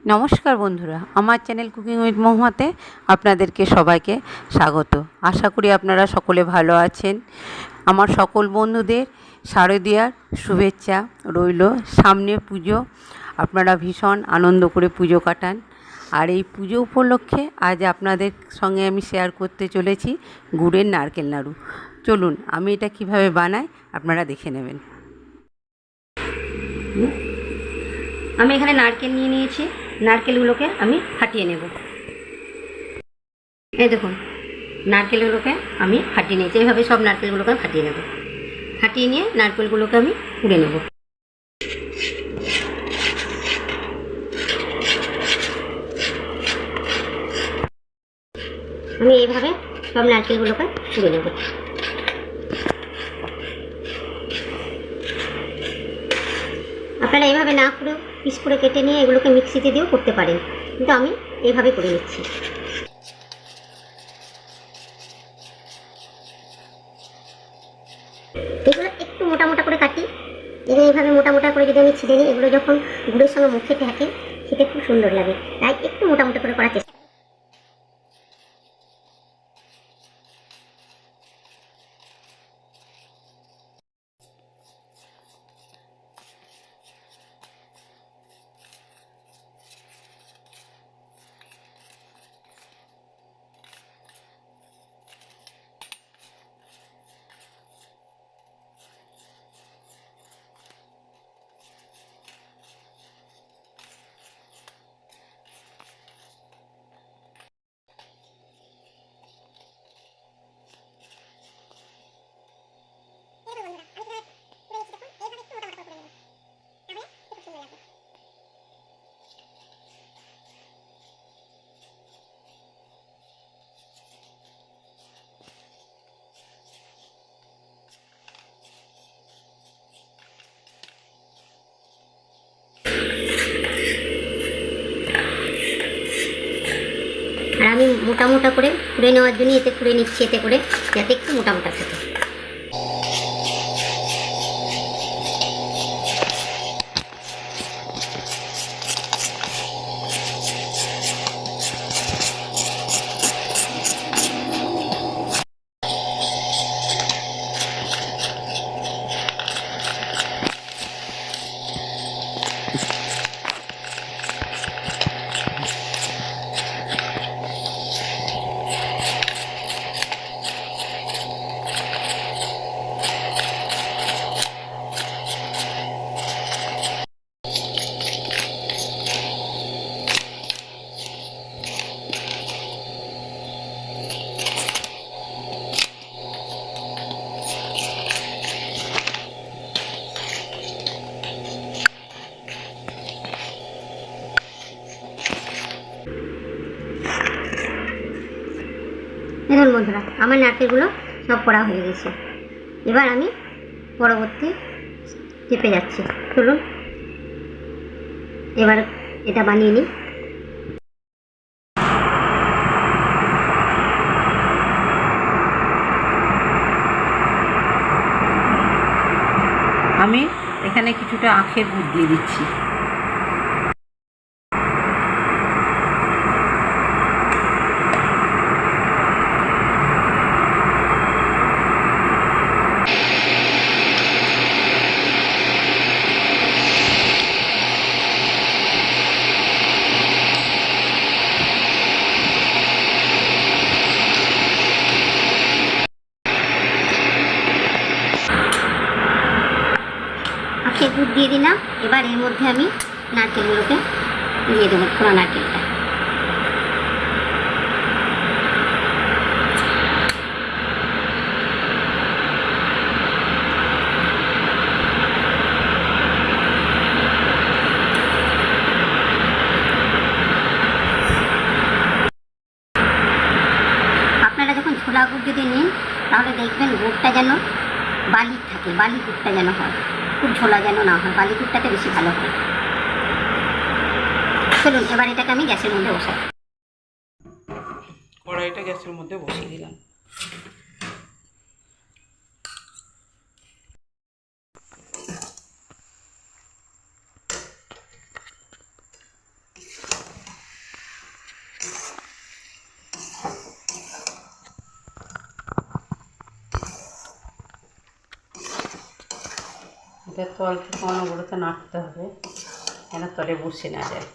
নমস্কার বন্ধুরা, আমার চ্যানেল কুকিং উইথ মহুয়াতে আপনাদেরকে সবাইকে স্বাগত। আশা করি আপনারা সকলে ভালো আছেন। আমার সকল বন্ধুদের শারদীয়ার শুভেচ্ছা রইল। সামনে পুজো, আপনারা ভীষণ আনন্দ করে পুজো কাটান। আর এই পুজো উপলক্ষে আজ আপনাদের সঙ্গে আমি শেয়ার করতে চলেছি গুড়ের নারকেল নাড়ু। চলুন আমি এটা কিভাবে বানাই আপনারা দেখে নেবেন। আমি এখানে নারকেল নিয়ে নিয়েছি, নারকেলগুলোকে আমি ফাটিয়ে নেব। এই দেখুন, নারকেলগুলোকে আমি ফাটিয়ে নিয়েছি। এইভাবে সব নারকেলগুলোকে ফাটিয়ে নেব। ফাটিয়ে নিয়ে নারকেলগুলোকে আমি কুড়ে নেব। আমি এইভাবে সব নারকেলগুলোকে কুড়ে নেব। আপনারা এইভাবে না করে পিস করে কেটে নিয়ে এগুলোকে মিক্সিতে দিয়েও করতে পারেন, কিন্তু আমি এইভাবে করে নিচ্ছি। এগুলো একটু মোটা মোটা করে কাটি। এগুলো এইভাবে মোটা মোটা করে যদি আমি ছিঁড়ে নিই, এগুলো যখন গুড়ের সঙ্গে মুখে থাকে খেতে খুব সুন্দর লাগে, তাই একটু মোটা মোটা করে করার চেষ্টা। আর আমি মোটা মোটা করে কুড়ে নেওয়ার জন্য এতে কুড়ে নিচ্ছি, এতে করে যাতে একটু মোটা মোটা থাকে। দেখুন বন্ধুরা, আমার নারকেলগুলো সব করা হয়ে গেছে। এবার আমি পরবর্তী চেপে যাচ্ছি। চলুন এবার এটা বানিয়ে নিই। আমি এখানে কিছুটা আখের গুড় দিয়ে দিচ্ছি। আখের দুধ দিয়ে দিলাম। এবার এর মধ্যে আমি নারকেলগুলোকে দিয়ে দেবো, খোলা নারকেলটা। আপনারা যখন ছোলা গুড় যদি নিন, তাহলে দেখবেন গুড়টা যেন বালির থাকে, বালি গুড়টা যেন হয়, খুব ঝোলা যেন না হয়, বালি গুড়টাতে বেশি ভালো হয়। চলুন এবার এটাকে আমি গ্যাসের মধ্যে বসাই। কড়াইটা গ্যাসের মধ্যে বসিয়ে দিলাম। এটা তো অল্প অনবরত নাড়তে হবে যেন তলে বসে না যায়।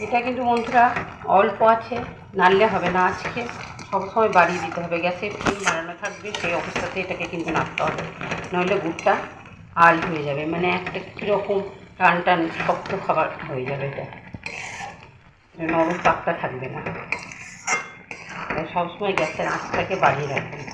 এটা কিন্তু বন্ধুরা অল্প আছে, নাড়লে হবে না, আজকে সবসময় বাড়িয়ে দিতে হবে, গ্যাসের ফ্লেম বাড়ানো থাকবে, সেই অবস্থাতে এটাকে কিন্তু নাড়তে হবে, নইলে গুড়টা আল হয়ে যাবে, মানে একটা কীরকম টান টান শক্ত খাবার হয়ে যাবে, এটা নরম পাকটা থাকবে না। তাই সবসময় গ্যাসের আঁচটাকে বাড়িয়ে রাখবেন।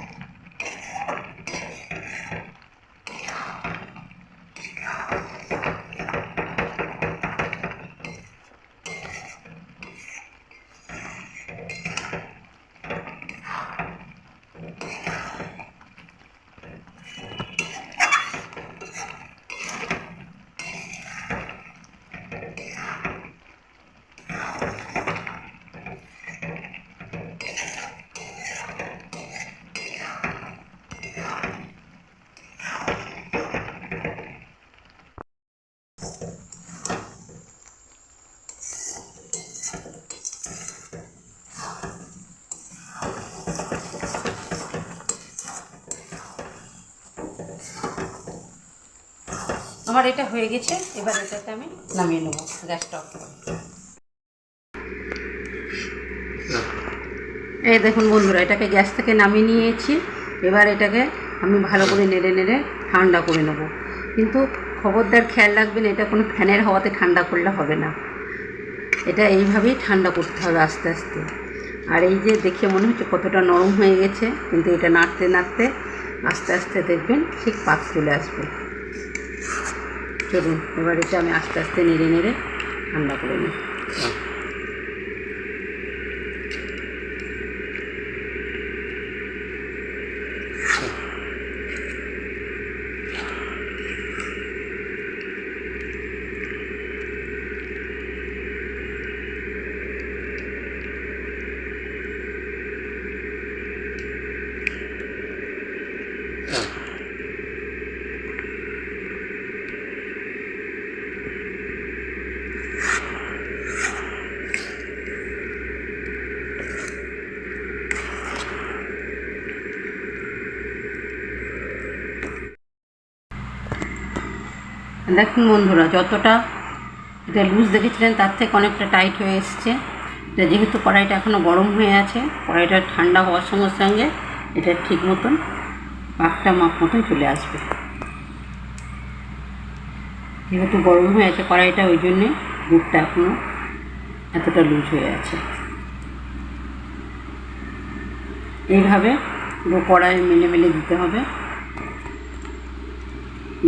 আমার এটা হয়ে গেছে, এবার এটাকে আমি নামিয়ে নেবো, গ্যাসটা অফ করে। এই দেখুন বন্ধুরা, এটাকে গ্যাস থেকে নামিয়ে নিয়েছি, এবার এটাকে আমি ভালো করে নেড়ে নেড়ে ঠান্ডা করে নেব। কিন্তু খবরদার খেয়াল রাখবেন, এটা কোনো ফ্যানের হাওয়াতে ঠান্ডা করলে হবে না, এটা এইভাবেই ঠান্ডা করতে হবে আস্তে আস্তে। আর এই যে দেখে মনে হচ্ছে কতটা নরম হয়ে গেছে, কিন্তু এটা নাড়তে নাড়তে আস্তে আস্তে দেখবেন ঠিক পাক চলে আসবে। চলুন এবার এটা আমি আস্তে আস্তে নেড়ে নেড়ে ঠান্ডা করে নিই। দেখুন বন্ধুরা, যতটা এটা লুজ দেখেছিলেন তার থেকে অনেকটা টাইট হয়ে এসছে। এটা যেহেতু কড়াইটা এখনও গরম হয়ে আছে, কড়াইটা ঠান্ডা হওয়ার সঙ্গে সঙ্গে এটা ঠিক মতন পাকটা মাপ মতন চলে আসবে। যেহেতু গরম হয়ে আছে কড়াইটা, ওই জন্যে দুধটা এখনও এতটা লুজ হয়ে আছে। এইভাবে পুরো কড়াই মেলে মেলে দিতে হবে,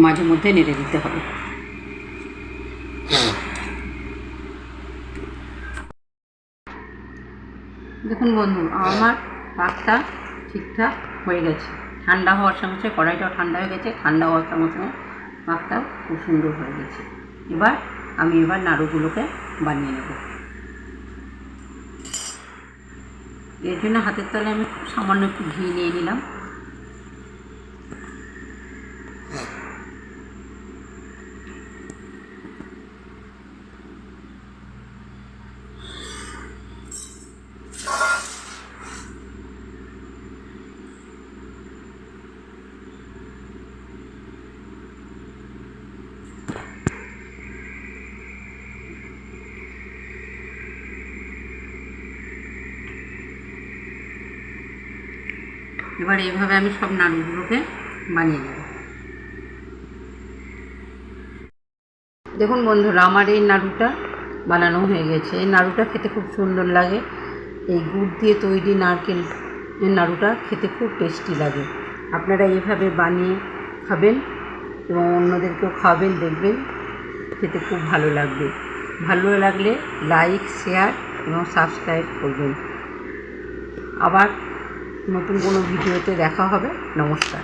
মাঝে মধ্যে নেড়ে দিতে হবে। দেখুন বন্ধু, আমার পাকটা ঠিকঠাক হয়ে গেছে, ঠান্ডা হওয়ার সঙ্গে সঙ্গে কড়াইটাও ঠান্ডা হয়ে গেছে, ঠান্ডা হওয়ার সঙ্গে সঙ্গে পাকটাও খুব সুন্দর হয়ে গেছে। এবার আমি নাড়ুগুলোকে বানিয়ে নেব। এর জন্য হাতের তলায় আমি খুব সামান্য একটু ঘি নিয়ে নিলাম। এবার এইভাবে আমি সব নাড়ুগুলোকে বানিয়ে নেব। দেখুন বন্ধুরা, আমার এই নাড়ুটা বানানো হয়ে গেছে। এই নাড়ুটা খেতে খুব সুন্দর লাগে। এই গুড় দিয়ে তৈরি নারকেল নাড়ুটা খেতে খুব টেস্টি লাগে। আপনারা এইভাবে বানিয়ে খাবেন এবং অন্যদেরকেও খাওয়াবেন, দেখবেন খেতে খুব ভালো লাগবে। ভালো লাগলে লাইক, শেয়ার এবং সাবস্ক্রাইব করবেন। আবার নতুন কোনো ভিডিওতে দেখা হবে। নমস্কার।